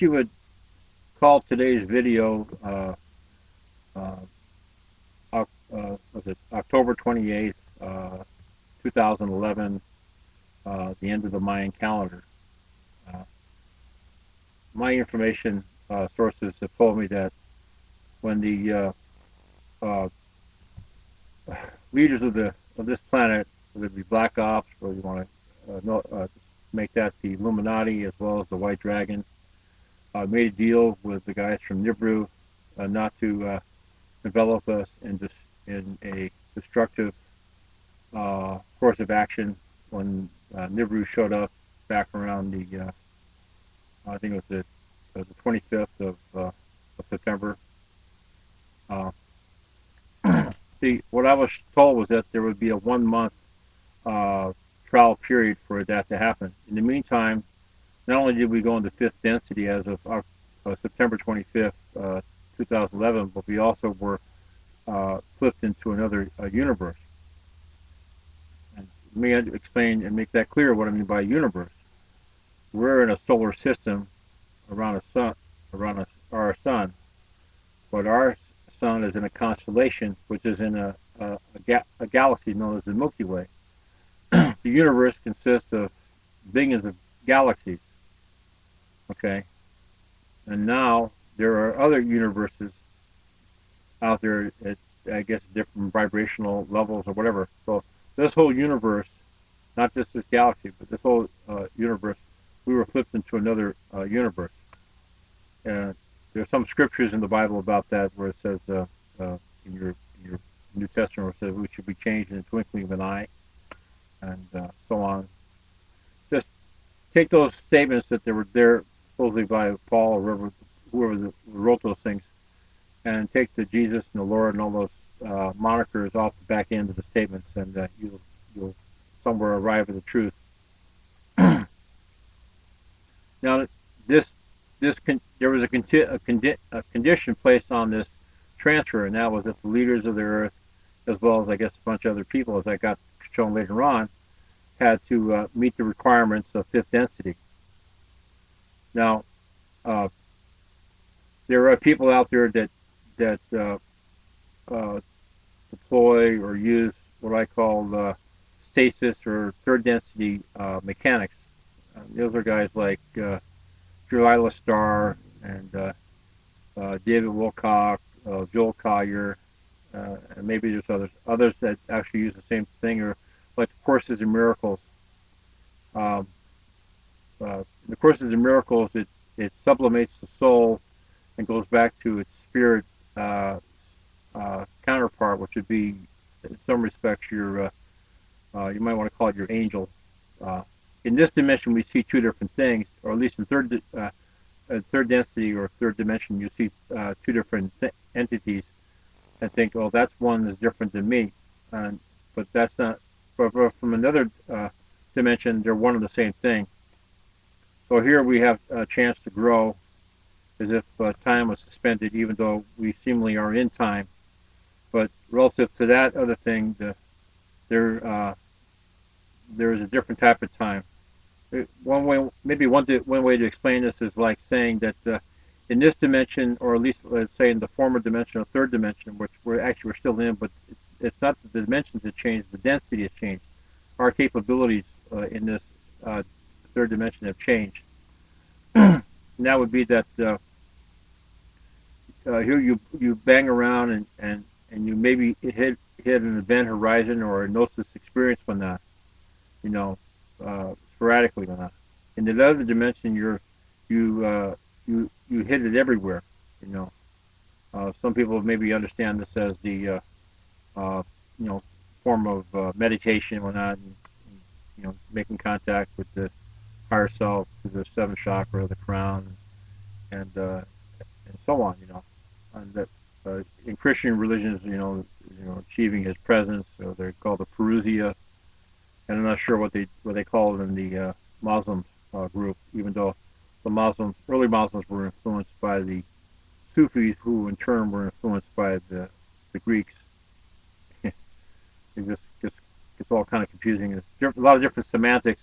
you would call today's video, uh, was it October 28th, 2011, the end of the Mayan calendar. Uh, my information sources have told me that when the uh, leaders of this planet, whether it be Black Ops, or you want to make that the Illuminati as well as the White Dragon, made a deal with the guys from Nibiru not to develop us in a destructive course of action when Nibiru showed up back around I think the 25th of September. Uh, See, what I was told was that there would be a 1 month uh, trial period for that to happen. In the meantime, not only did we go into fifth density as of September 25th, 2011, but we also were flipped into another universe. And let me explain and make that clear what I mean by universe. We're in a solar system around a sun, our sun, but our sun is in a constellation which is in a galaxy known as the Milky Way. The universe consists of billions of galaxies. Okay, and now there are other universes out there at, I guess, different vibrational levels or whatever. So this whole universe, not just this galaxy, but this whole universe, we were flipped into another universe. And there's some scriptures in the Bible about that where it says in your New Testament where it says we should be changed in the twinkling of an eye, and so on. Just take those statements that they were there supposedly by Paul or whoever wrote those things, and take the Jesus and the Lord and all those monikers off the back end of the statements, and you'll somewhere arrive at the truth. Now, this there was a condition placed on this transfer, and that was that the leaders of the earth, as well as I guess a bunch of other people, as I got shown later on, had to meet the requirements of fifth density. Now, there are people out there that deploy or use what I call stasis or third density mechanics. Those are guys like Drew Starr and David Wilcock, Joel Collier, and maybe there's others that actually use the same thing, or like the Courses in Miracles. Um, the Courses in Miracles, it sublimates the soul and goes back to its spirit counterpart, which would be, in some respects, your you might want to call it your angel. In this dimension, we see two different things, or at least in third density or third dimension, you see two different entities, and think, oh, that's one that's different than me, but that's not. But from another dimension, they're one and the same thing. So here we have a chance to grow, as if time was suspended, even though we seemingly are in time. But relative to that other thing, there is a different type of time. One way, maybe one way to explain this is like saying that in this dimension, or at least let's say in the former dimension or third dimension, which we're still in, but it's not the dimensions that changed, the density has changed. Our capabilities in this third dimension have changed. And that would be that here you bang around and you maybe hit an event horizon or a gnosis experience when that, sporadically when that. In the other dimension, you hit it everywhere. You know, some people maybe understand this as the uh, you know form of meditation and whatnot, and making contact with the higher self, through the seventh chakra, the crown, and so on. And that in Christian religions, achieving His presence, so they're called the Parousia, and I'm not sure what they call it in the Muslim group, even though the early Muslims were influenced by the Sufis, who in turn were influenced by the Greeks. It just gets all kind of confusing. There's a lot of different semantics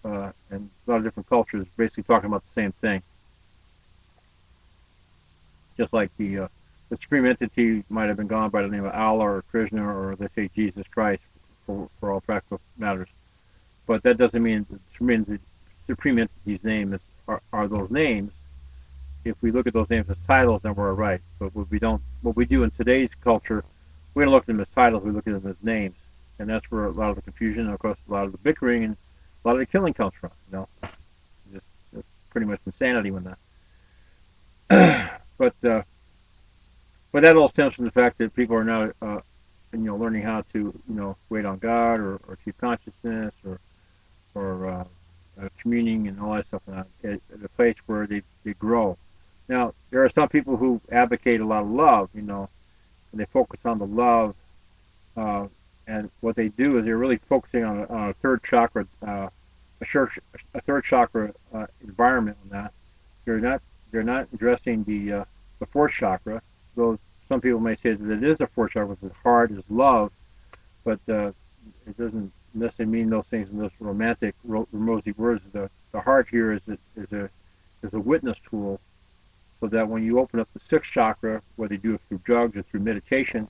and a lot of different cultures basically talking about the same thing. Just like the supreme entity might have been gone by the name of Allah or Krishna or they say Jesus Christ for all practical matters. But that doesn't mean the supreme entity's name are those names. If we look at those names as titles, then we're right. But what we do in today's culture, we don't look at them as titles. We look at them as names, and that's where a lot of the confusion, and of course, a lot of the bickering and a lot of the killing comes from. Just pretty much insanity with that. But that all stems from the fact that people are now, learning how to, wait on God or achieve consciousness or communing and all that stuff at a place where they grow. Now, there are some people who advocate a lot of love, and they focus on the love, uh, and what they do is they're really focusing on a third chakra, a third chakra environment on that. They're not they're not addressing the fourth chakra, though some people may say that it is a fourth chakra, because heart is love, but it doesn't necessarily mean those things in those romantic, rosy words. The heart here is a witness tool, so that when you open up the sixth chakra, whether you do it through drugs or through meditation,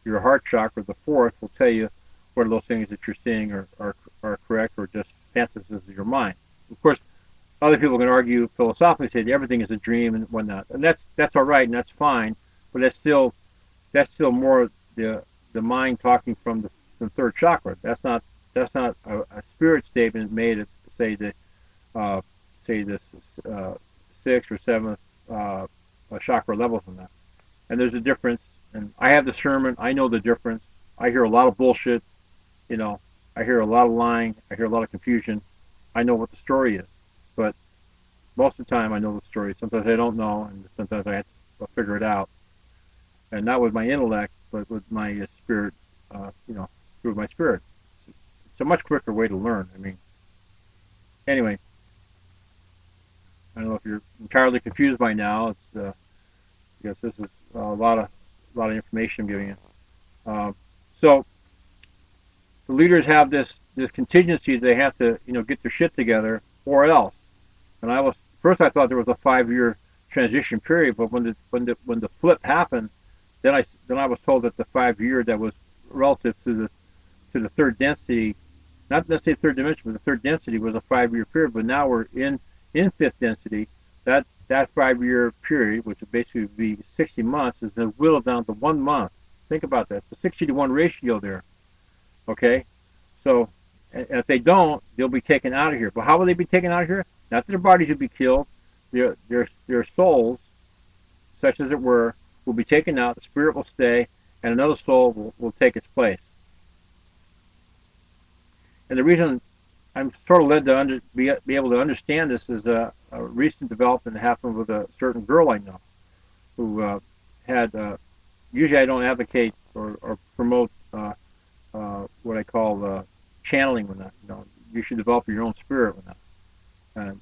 your heart chakra, the fourth, will tell you what are those things that you're seeing are correct or just fantasies of your mind. Of course, other people can argue philosophically, say that everything is a dream and whatnot, and that's all right and that's fine, but that's still more the mind talking from the third chakra. That's not a spirit statement made at uh, say this sixth or seventh chakra levels on that. And there's a difference. And I have discernment. I know the difference. I hear a lot of bullshit. You know, I hear a lot of lying. I hear a lot of confusion. I know what the story is, but most of the time I know the story. Sometimes I don't know, and sometimes I have to figure it out. And not with my intellect, but with my spirit. Through my spirit. It's a much quicker way to learn. I mean, anyway, I don't know if you're entirely confused by now. It's because this is a lot of information I'm giving you. So the leaders have this contingency. They have to get their shit together or else. And I thought there was a 5 year transition period, but when the flip happened, then I was told that the 5 year that was relative to the third density, not necessarily third dimension, but the third density was a 5 year period. But now we're in fifth density. That 5 year period, which would basically be 60 months, is then whittled down to 1 month. Think about that. It's a 60-to-1 ratio there. Okay, so if they don't, they'll be taken out of here. But how will they be taken out of here? Not that their bodies will be killed. Their souls, such as it were, will be taken out. The spirit will stay, and another soul will take its place. And the reason I'm sort of led to be able to understand this is a recent development that happened with a certain girl I know who had. Usually, I don't advocate or promote what I call channeling with that. You should develop your own spirit with that.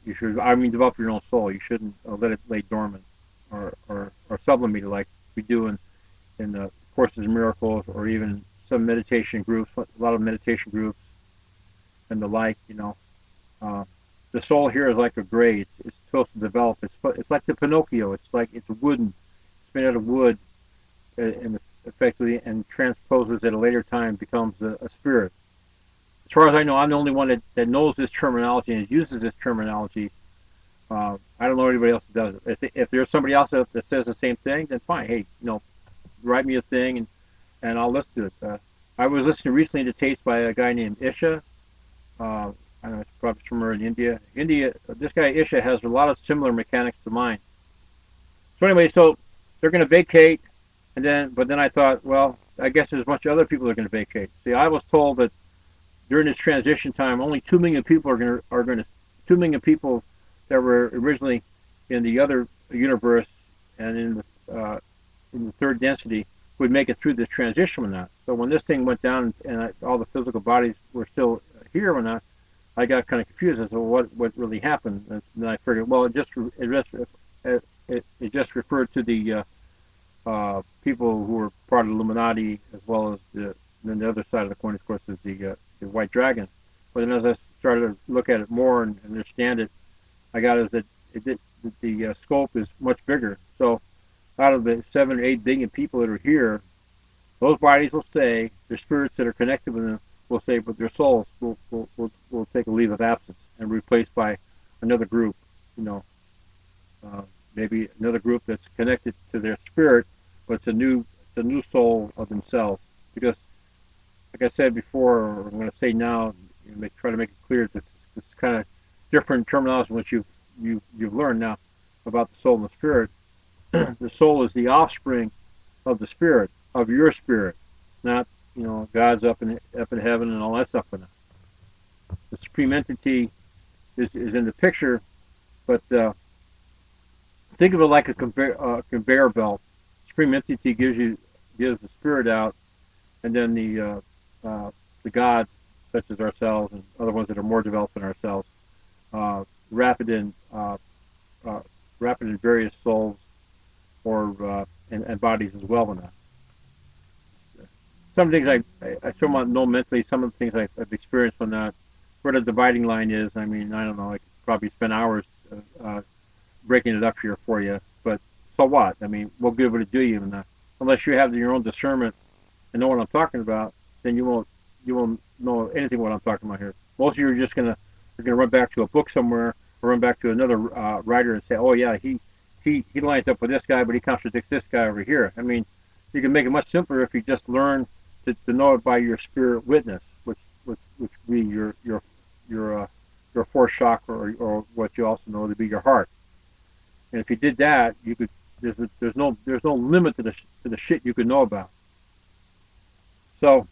Develop your own soul. You shouldn't let it lay dormant or sublimate it like we do in the Courses in Miracles or even some meditation groups, a lot of meditation groups and the like. Uh, the soul here is like a gray. It's supposed to develop. It's like the Pinocchio. It's wooden. It's made out of wood, and effectively and transposes at a later time becomes a spirit. As far as I know, I'm the only one that knows this terminology and uses this terminology. I don't know anybody else that does it. If there's somebody else that says the same thing, then fine. Hey, write me a thing and I'll listen to it. I was listening recently to tapes by a guy named Isha. I don't know, it's probably somewhere in India. This guy Isha has a lot of similar mechanics to mine. So anyway, so they're going to vacate, but then I thought, well, I guess there's a bunch of other people that are going to vacate. See, I was told that during this transition time, only 2 million people are going to 2 million people that were originally in the other universe and in the third density would make it through this transition or not. So when this thing went down and all the physical bodies were still here or not, I got kind of confused as to what really happened. And then I figured, well, it just referred to the people who were part of the Illuminati, as well as then the other side of the coin, of course, is the white dragon. But then as I started to look at it more and understand it, I got is that the scope is much bigger. So out of the 7 or 8 billion people that are here, those bodies will stay. Their spirits that are connected with them will stay, but their souls will take a leave of absence and replaced by another group. You know, uh, maybe another group that's connected to their spirit, but it's a new soul of themselves. Because, like I said before, or I'm going to say now, try to make it clear that this kind of different terminology which you've learned now about the soul and the spirit. The soul is the offspring of the spirit, of your spirit, not God's up in heaven and all that stuff. But the supreme entity is in the picture, but think of it like a conveyor belt. Supreme entity gives the spirit out, and then the gods, such as ourselves and other ones that are more developed than ourselves, uh, wrap it in uh, uh, wrap it in various souls or and bodies as well. In that, some things I somewhat know mentally. Some of the things I've experienced on that, where the dividing line is. I mean, I don't know. I could probably spend hours breaking it up here for you. But so what? I mean, what good would it do you? Unless you have your own discernment and know what I'm talking about, then you won't know anything what I'm talking about here. Most of you are just gonna run back to a book somewhere or run back to another writer and say, oh yeah, he lines up with this guy, but he contradicts this guy over here. I mean, you can make it much simpler if you just learn to know it by your spirit witness, which would be your fourth chakra, or what you also know to be your heart. And if you did that, you could. There's no limit to the shit you could know about. So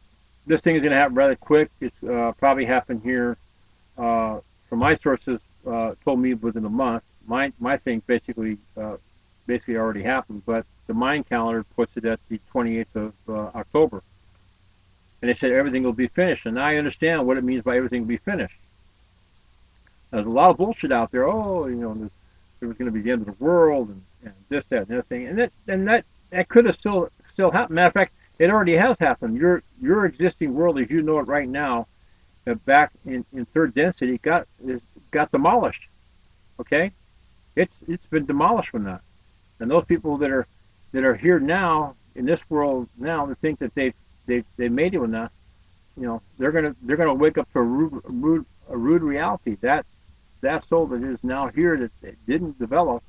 this thing is going to happen rather quick. It's probably happened here. From my sources, told me within a month. My thing basically already happened, but the Mayan calendar puts it at the 28th of October, and they said everything will be finished. And now I understand what it means by everything will be finished. There's a lot of bullshit out there. Oh, there was going to be the end of the world and this, that, and everything, and that could have still happened. Matter of fact, it already has happened. Your existing world, as you know it right now, back in third density, got demolished. Okay, it's been demolished from that. And those people that are here now in this world now, that think that they've made it with that, they're gonna wake up to a rude reality. That soul that is now here that didn't develop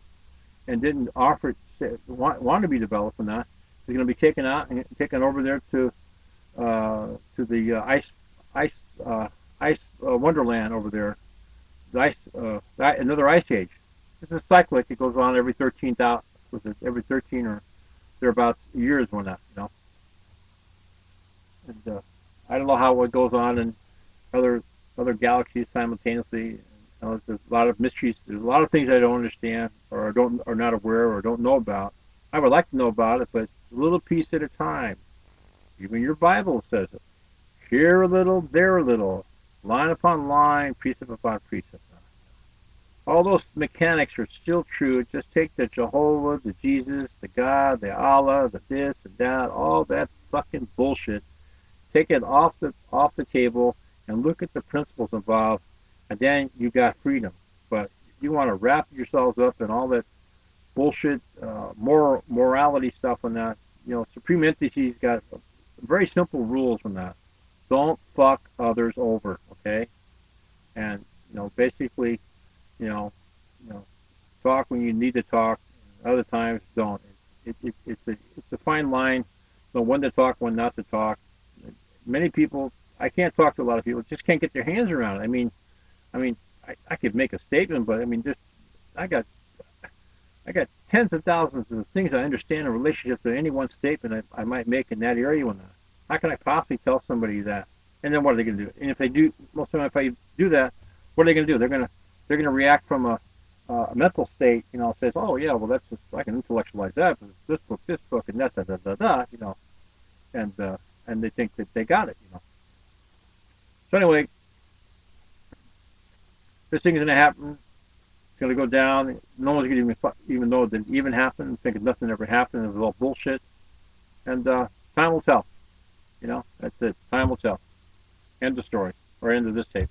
and didn't offer want to be developed in that is going to be taken out and taken over there to the ice ice wonderland over there. The another ice age. This is cyclic. It goes on every 13,000, every 13 or thereabouts years when that. And I don't know how it goes on in other other galaxies simultaneously. There's a lot of mysteries. There's a lot of things I don't understand or don't or not aware or don't know about. I would like to know about it, but a little piece at a time. Even your Bible says it. Here a little, there a little, line upon line, precept upon precept. All those mechanics are still true. Just take the Jehovah, the Jesus, the God, the Allah, the this and that, all that fucking bullshit. Take it off the table and look at the principles involved, and then you got freedom. But if you want to wrap yourselves up in all that bullshit, morality stuff on that, Supreme Entity's got very simple rules on that. Don't fuck others over, okay? And basically, you know, you know, talk when you need to talk. Other times, don't. It's a fine line. Know when to talk, when not to talk. Many people, I can't talk to a lot of people, just can't get their hands around it. I could make a statement, but just I got I got tens of thousands of things I understand in relationship to any one statement I might make in that area. How can I possibly tell somebody that? And then what are they going to do? And if they do, most of the time, if I do that, what are they going to do? They're going to react from a mental state. Says, oh yeah, well that's just, I can intellectualize that. But this book, and that, da da da da. And they think that they got it. So anyway, this thing is going to happen. It's going to go down. No one's going to even know that it even happened. Thinking nothing ever happened. It was all bullshit. And time will tell. That's it. Time will tell. End of story, or end of this tape.